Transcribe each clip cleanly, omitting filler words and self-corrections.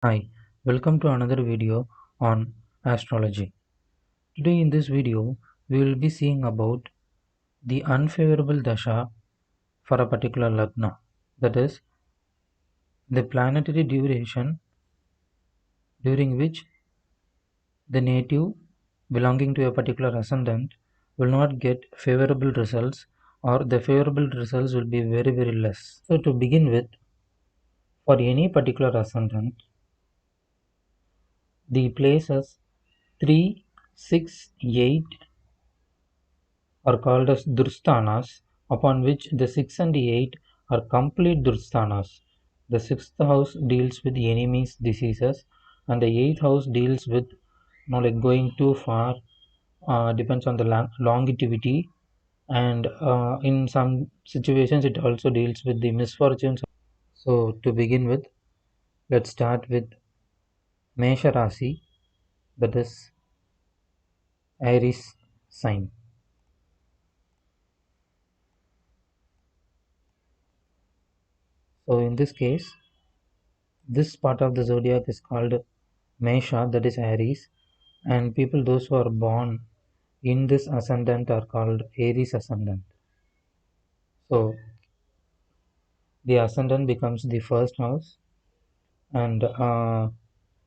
Hi, welcome to another video on astrology. Today in this video, we will be seeing about the unfavorable dasha for a particular lagna. That is, the planetary duration during which the native belonging to a particular ascendant will not get favorable results, or the favorable results will be very less. So to begin with, for any particular ascendant, the places 3, 6, 8 are called as Dursthanas, upon which the 6 and 8 are complete Dursthanas. The 6th house deals with enemies, diseases, and the 8th house deals with like going too far, depends on the longevity, and in some situations it also deals with the misfortunes. So, to begin with, let's start with Mesha Rasi, that is Aries sign. So, in this case, this part of the zodiac is called Mesha, that is Aries, and people those who are born in this ascendant are called Aries ascendant. So the ascendant becomes the first house, and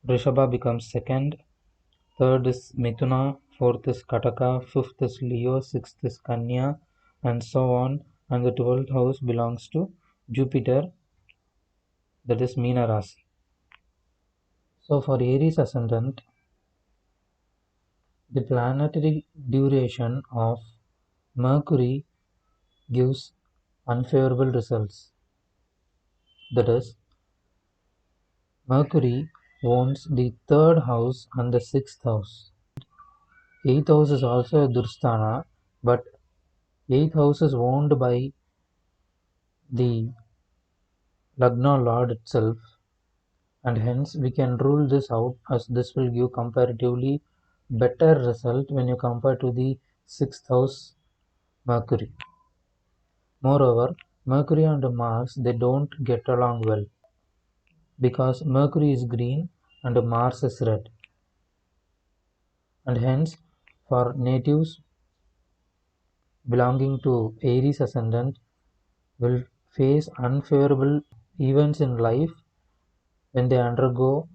Rishabha becomes second, third is Mithuna, fourth is Kataka, fifth is Leo, sixth is Kanya, and so on. And the 12th house belongs to Jupiter, that is Meena Rasi. So for Aries ascendant, the planetary duration of Mercury gives unfavorable results. That is, Mercury owns the third house and the sixth house. Eighth house is also a Dursthana, but eighth house is owned by the Lagna Lord itself, and hence we can rule this out as this will give comparatively better result when you compare to the sixth house Mercury. Moreover, Mercury and Mars, they don't get along well because Mercury is green and Mars is red, and hence for natives belonging to Aries ascendant will face unfavorable events in life when they undergo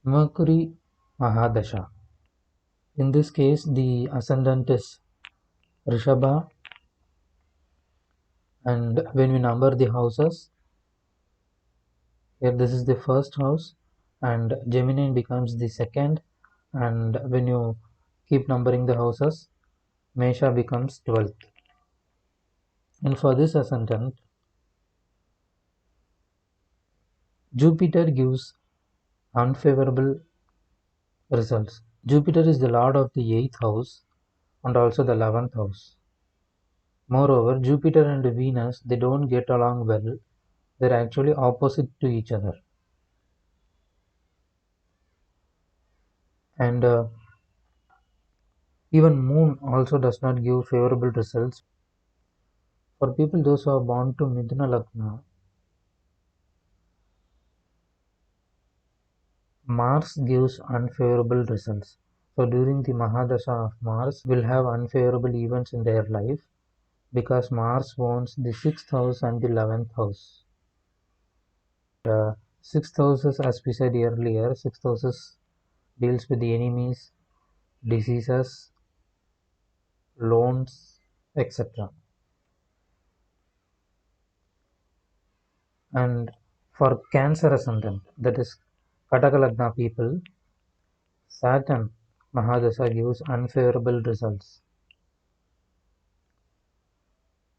Mercury Mahadasha. In this case, the ascendant is Rishabha, and when we number the houses, here this is the first house, and Gemini becomes the second, and when you keep numbering the houses, Mesha becomes 12th. And for this ascendant, Jupiter gives unfavorable results. Jupiter is the lord of the 8th house and also the 11th house. Moreover, Jupiter and Venus, they don't get along well. They're actually opposite to each other. And even Moon also does not give favorable results. For people those who are born to Midhuna Lagna, Mars gives unfavorable results. So during the Mahadasha of Mars, will have unfavorable events in their life because Mars owns the 6th house and the 11th house. Sixth houses, as we said earlier, sixth houses deals with the enemies, diseases, loans, etc. And for Cancer ascendant, that is Kataka Lagna people, Saturn Mahadasha gives unfavorable results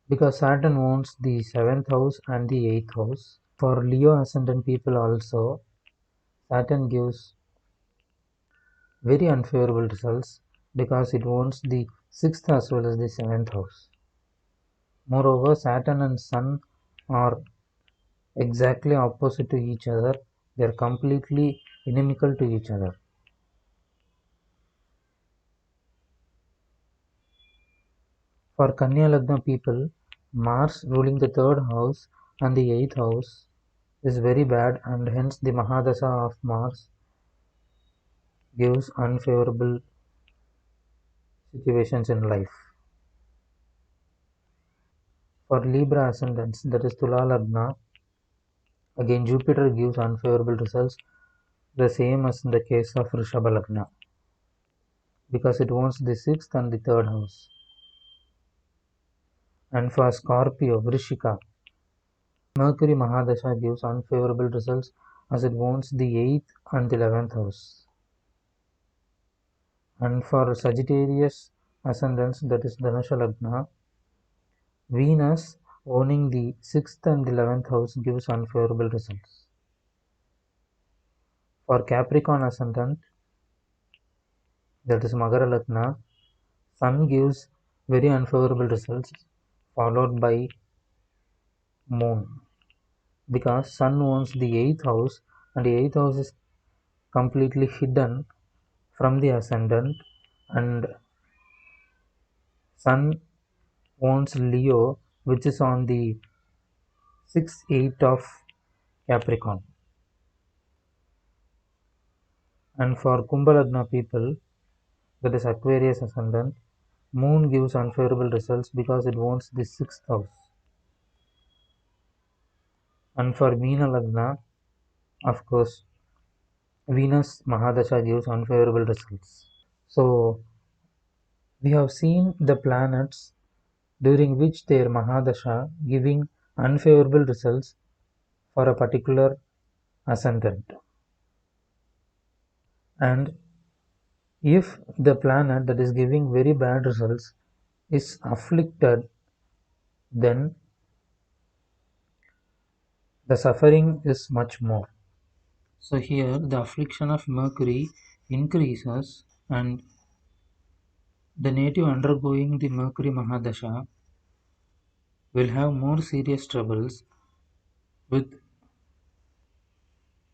because Saturn owns the 7th house and the 8th house. For Leo ascendant people also, Saturn gives very unfavorable results because it owns the 6th as well as the 7th house. Moreover, Saturn and Sun are exactly opposite to each other. They are completely inimical to each other. For Kanya Lagna people, Mars ruling the third house and the 8th house is very bad, and hence the Mahadasha of Mars gives unfavorable situations in life. For Libra ascendants, that is Tula Lagna, again Jupiter gives unfavorable results, the same as in the case of Rishabha Lagna, because it owns the 6th and the 3rd house. And for Scorpio, Vrishika, Mercury Mahadasha gives unfavorable results as it owns the 8th and the 11th house. And for Sagittarius ascendants, that is Dhanusha Lagna, Venus owning the 6th and 11th house gives unfavorable results. For Capricorn ascendant, that is Magara Lagna, Sun gives very unfavorable results, followed by Moon, because Sun owns the 8th house, and the 8th house is completely hidden from the ascendant, and Sun owns Leo, which is on the 6th 8th of Capricorn. And for Kumbha Lagna people, that is Aquarius ascendant, Moon gives unfavorable results because it owns the 6th house. And for Meena Lagna, of course, Venus Mahadasha gives unfavorable results. So we have seen the planets during which their Mahadasha giving unfavorable results for a particular ascendant. And if the planet that is giving very bad results is afflicted, then the suffering is much more. So here the affliction of Mercury increases, and the native undergoing the Mercury Mahadasha will have more serious troubles with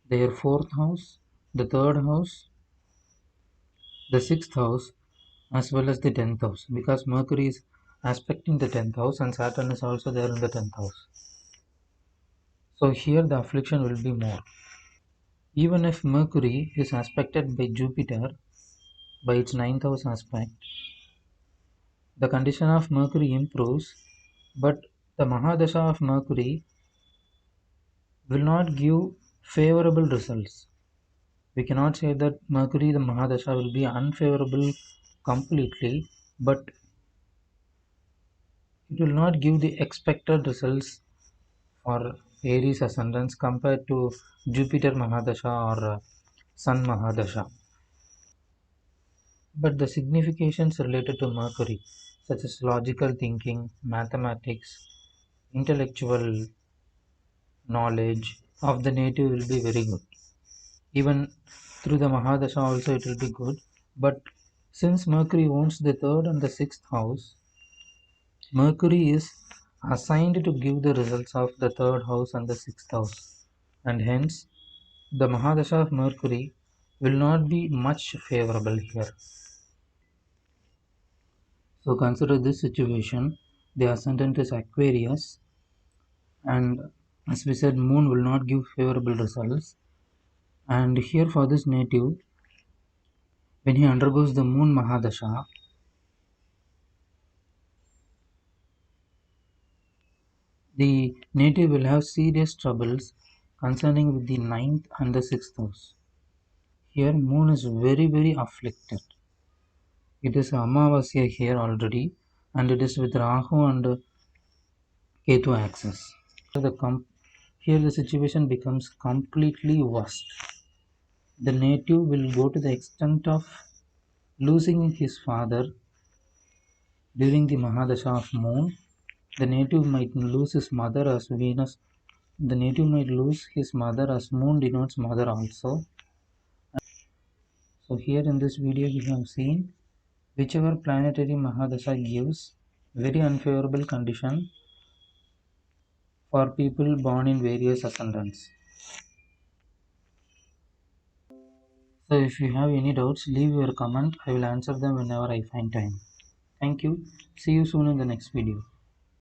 their 4th house, the 3rd house, the 6th house, as well as the 10th house, because Mercury is aspecting the 10th house and Saturn is also there in the 10th house. So here the affliction will be more. Even if Mercury is aspected by Jupiter by its 9th house aspect, the condition of Mercury improves, but the Mahadasha of Mercury will not give favorable results. We cannot say that Mercury, the Mahadasha, will be unfavorable completely, but it will not give the expected results for Aries ascendants compared to Jupiter Mahadasha or Sun Mahadasha. But the significations related to Mercury, such as logical thinking, mathematics, intellectual knowledge of the native will be very good. Even through the Mahadasha also it will be good. But since Mercury owns the 3rd and the 6th house, Mercury is assigned to give the results of the 3rd house and the 6th house. And hence, the Mahadasha of Mercury will not be much favorable here. So consider this situation. The ascendant is Aquarius, and as we said, Moon will not give favorable results. And here for this native, when he undergoes the Moon Mahadasha, the native will have serious troubles concerning with the 9th and the 6th house. Here Moon is very afflicted. It is Amavasya here already, and it is with Rahu and Ketu axis. Here the situation becomes completely worst. The native will go to the extent of losing his father during the Mahadasha of Moon. The native might lose his mother as Venus. The native might lose his mother as Moon denotes mother also. So here in this video we have seen whichever planetary Mahadasha gives very unfavorable condition for people born in various ascendants. So if you have any doubts, leave your comment. I will answer them whenever I find time. Thank you. See you soon in the next video.